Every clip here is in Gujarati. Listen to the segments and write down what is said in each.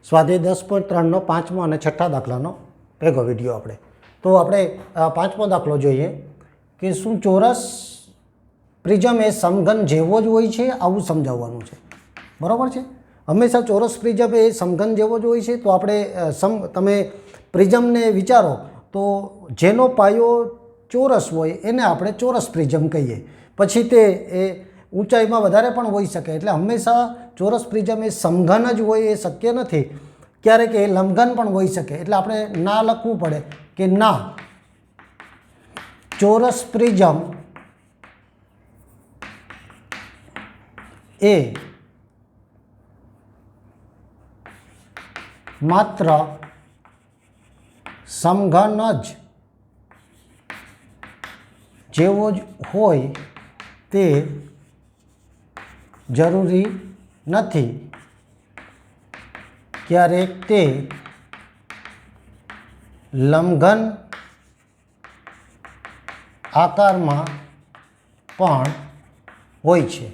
સ્વાધ્યાય 10.3નો 5મો અને 6ઠ્ઠા દાખલાનો ભેગો વિડીયો આપણે. તો આપણે 5મો દાખલો જોઈએ કે શું ચોરસ પ્રિઝમ એ સમઘન જેવો જ હોય છે, આવું સમજાવવાનું છે. બરાબર છે. હંમેશા ચોરસ પ્રિઝમ એ સમઘન જેવો જ હોય છે. તો આપણે તમે પ્રિઝમને વિચારો તો જેનો પાયો ચોરસ હોય એને આપણે ચોરસ પ્રિઝમ કહીએ. પછી તે એ ઊંચાઈમાં વધારે પણ હોઈ શકે. એટલે હંમેશા ચોરસ પ્રિઝમ એ સમઘન જ હોય એ શક્ય નથી. ક્યારેક એ લંબઘન પણ હોઈ શકે. એટલે આપણે ના લખવું પડે કે ના ચોરસ પ્રિઝમ એ માત્ર સમઘન જ જેવો જ હોય તે જરૂરી નથી. ક્યારેક તે લંબઘન આકારમાં પણ હોય છે.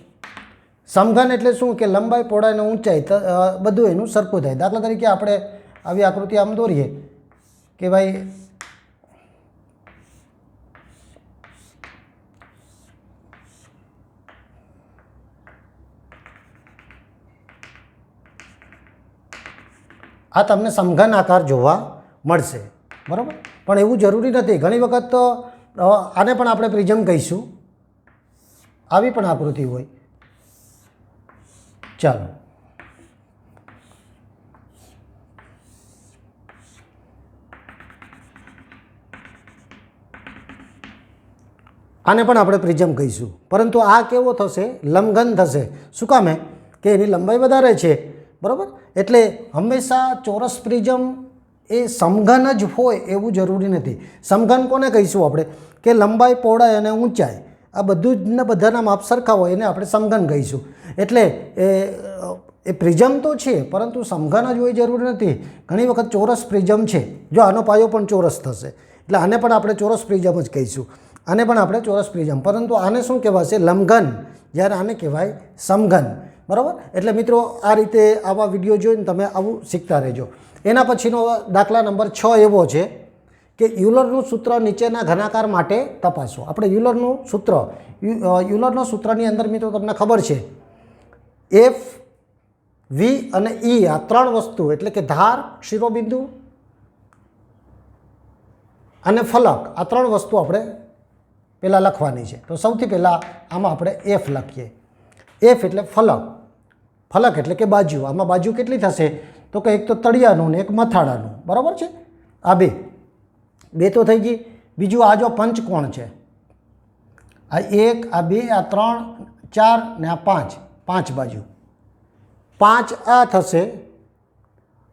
સમઘન એટલે શું કે લંબાઈ, પહોળાઈ અને ઊંચાઈ બધું એનું સરખું થાય. દાખલા તરીકે આપણે આવી આકૃતિ આમ દોરીએ કે ભાઈ આ તમને સમઘન આકાર જોવા મળશે. બરાબર. પણ એવું જરૂરી નથી. ઘણી વખત તો આને પણ આપણે પ્રિઝમ કહીશું. આવી પણ આકૃતિ હોય. ચાલો આને પણ આપણે પ્રિઝમ કહીશું. પરંતુ આ કેવો થશે? લંબઘન થશે. શું કામે? કે એની લંબાઈ વધારે છે. બરાબર. એટલે હંમેશા ચોરસ પ્રિઝમ એ સમઘન જ હોય એવું જરૂરી નથી. સમઘન કોને કહીશું આપણે? કે લંબાઈ, પહોળાઈ અને ઊંચાઈ આ બધું જ બધાના માપ સરખા હોય એને આપણે સમઘન કહીશું. એટલે એ પ્રિઝમ તો છે પરંતુ સમઘન જ હોય જરૂરી નથી. ઘણી વખત ચોરસ પ્રિઝમ છે. જો આનો પાયો પણ ચોરસ થશે એટલે આને પણ આપણે ચોરસ પ્રિઝમ જ કહીશું. આને પણ આપણે ચોરસ પ્રિઝમ. પરંતુ આને શું કહેવાશે? લંબઘન. જ્યારે આને કહેવાય સમઘન. બરાબર. એટલે મિત્રો આ રીતે આવા વિડીયો જોઈને તમે આવું શીખતા રહેજો. એના પછીનો દાખલા નંબર 6 એવો છે કે યુલરનું સૂત્ર નીચેના ઘનાકાર માટે તપાસો. આપણે યુલરનું સૂત્રની અંદર મિત્રો તમને ખબર છે એફ, વી અને ઈ આ ત્રણ વસ્તુ એટલે કે ધાર, શિરોબિંદુ અને ફલક આ ત્રણ વસ્તુ આપણે પહેલાં લખવાની છે. તો સૌથી પહેલાં આમાં આપણે એફ લખીએ. એફ એટલે ફલક. ફલક એટલે કે બાજુ. આમાં બાજુ કેટલી થશે? તો કે એક તો તળિયાનું ને એક મથાળાનું. બરાબર છે. આ બે તો થઈ ગઈ. બીજું આ જો પંચકોણ છે. આ 1, આ 2, આ 3, 4 ને આ 5. 5 બાજુ. 5 આ થશે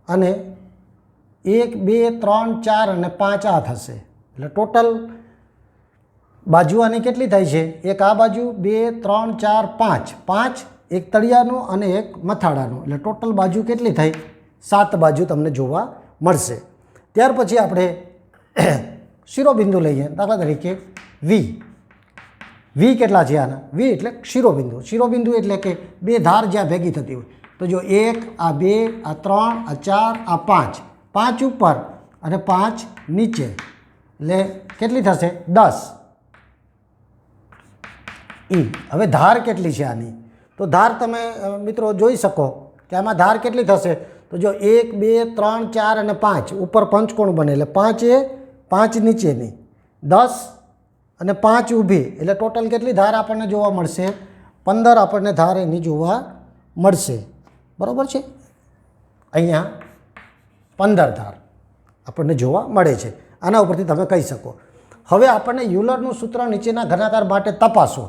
અને 1, 2, 3, 4 અને 5 આ થશે. એટલે ટોટલ બાજુ આની કેટલી થાય છે? એક આ બાજુ, 2, 3, 4, 5. 5 એક તળિયાનું અને એક મથાળાનું. એટલે ટોટલ બાજુ કેટલી થાય? 7 બાજુ તમને જોવા મળશે. ત્યાર પછી આપણે શિરોબિંદુ લઈએ. દાખલા તરીકે વી. વી કેટલા છે આના? વી એટલે શિરોબિંદુ. શિરોબિંદુ એટલે કે બે ધાર જ્યાં ભેગી થતી હોય. તો જો 1, આ 2, આ 3, આ 4, આ 5. 5 ઉપર અને 5 નીચે. એટલે કેટલી થશે? 10 ઈ. હવે ધાર કેટલી છે આની? તો ધાર તમે મિત્રો જોઈ શકો કે આમાં ધાર કેટલી થશે? તો જો 1, 2, 3, 4 અને 5 ઉપર પંચકોણ બને એટલે 5 એ 5 નીચેની, 10 અને 5 ઊભી. એટલે ટોટલ કેટલી ધાર આપણને જોવા મળશે? 15 આપણને ધાર એની જોવા મળશે. બરાબર છે. અહીંયા 15 ધાર આપણને જોવા મળે છે. આના ઉપરથી તમે કહી શકો. હવે આપણને યુલરનું સૂત્ર નીચેના ઘનાકાર માટે તપાસો.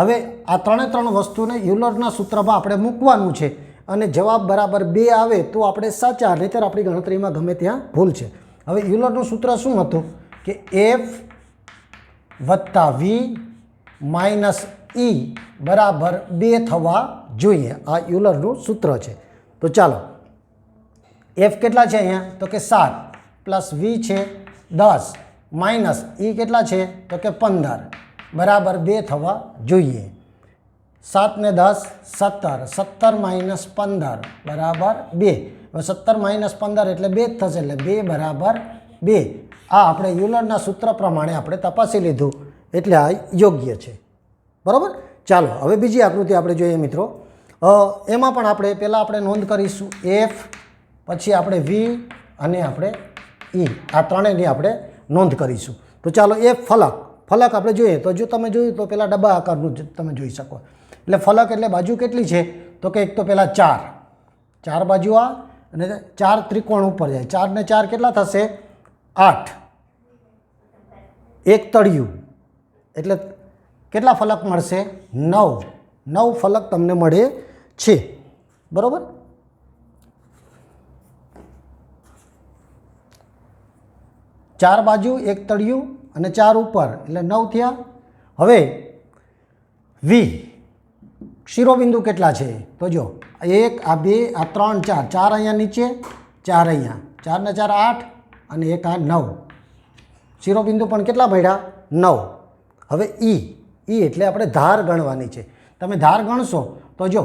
હવે આ ત્રણ વસ્તુને યુલરના સૂત્રમાં આપણે મૂકવાનું છે અને જવાબ બરાબર 2 આવે તો આપણે સાચા, નહીંતર આપણી ગણતરીમાં ગમે ત્યાં ભૂલ છે. હવે યુલરનું સૂત્ર શું હતું? કે એફ વત્તા વી માઇનસ ઈ બરાબર 2 થવા જોઈએ. આ યુલરનું સૂત્ર છે. તો ચાલો એફ કેટલા છે અહીંયા? તો કે 7 પ્લસ વી છે 10 માઇનસ ઈ કેટલા છે? તો કે 15 બરાબર 2 થવા જોઈએ. 7 ને 10 17, 17 માઇનસ 15 બરાબર 2. હવે 17 - 15 એટલે 2 જ થશે, એટલે 2 બરાબર 2. આ આપણે યુલરના સૂત્ર પ્રમાણે આપણે તપાસી લીધું, એટલે આ યોગ્ય છે. બરાબર. ચાલો હવે બીજી આકૃતિ આપણે જોઈએ મિત્રો. એમાં પણ આપણે પહેલાં આપણે નોંધ કરીશું એફ, પછી આપણે વી અને આપણે ઈ, આ ત્રણેયની આપણે નોંધ કરીશું. તો ચાલો એફ ફલક આપણે જોઈએ. તો જો તમે જોયું તો પહેલાં ડબ્બા આકારનું તમે જોઈ શકો. એટલે ફલક એટલે બાજુ કેટલી છે? તો કે એક તો પહેલાં 4 બાજુ આ અને 4 ત્રિકોણ ઉપર જાય. 4 ને 4 કેટલા થશે? 8. એક તળિયું એટલે કેટલા ફલક મળશે? 9 ફલક તમને મળે છે. બરાબર. ચાર બાજુ, એક તળિયું અને 4 ઉપર એટલે 9 થયા. હવે વી શિરોબિંદુ કેટલા છે? તો જો 1 આ 2 આ 3 4 4 અહીંયા નીચે, 4 અહીંયા, 4 ને 4 8 અને 1 આ 9. શિરોબિંદુ પણ કેટલા મળ્યા? 9. હવે ઈ એટલે આપણે ધાર ગણવાની છે. તમે ધાર ગણશો તો જો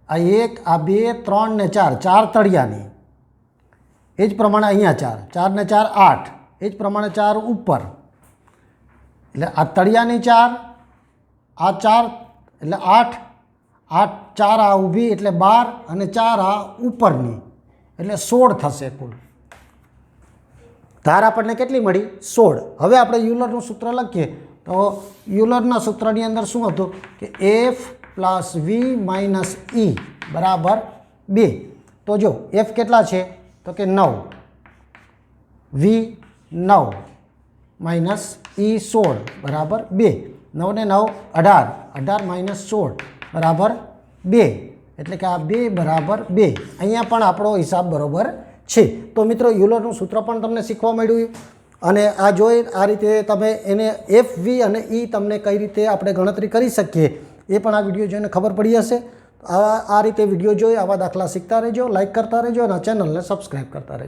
આ 1 આ 2 3 ને 4 4 તળિયાની, એ જ પ્રમાણે અહીંયા 4 ને 4 8, એ જ પ્રમાણે 4 ઉપર, એટલે આ તળિયાની 4 આ 4 એટલે 8 4 આ ઊભી એટલે 12 અને 4 આ ઉપરની એટલે 16 થશે કુલ. ધાર આપણને કેટલી મળી? 16. હવે આપણે યુલરનું સૂત્ર લખીએ તો યુલરના સૂત્રની અંદર શું હતું કે એફ પ્લસ વી માઇનસ ઈ બરાબર 2. તો જો એફ કેટલા છે? તો કે 9, વી 9 માઇનસ ઈ 16 બરાબર 2. 9 ને 9 18, 18 માઇનસ 16 બરાબર 2, એટલે કે આ 2 બરાબર 2. અહીંયા પણ આપણો હિસાબ બરાબર છે. તો મિત્રો યુલરનું સૂત્ર પણ તમને શીખવા મળ્યું, અને આ જોઈ આ રીતે તમે એને એફ વી અને ઈ તમને કઈ રીતે આપણે ગણતરી કરી શકીએ એ પણ આ વિડીયો જોઈને ખબર પડી હશે. આ રીતે વિડીયો જોઈ આવા દાખલા શીખતા રહેજો, લાઇક કરતા રહેજો અને આ ચેનલને સબસ્ક્રાઈબ કરતા રહેજો.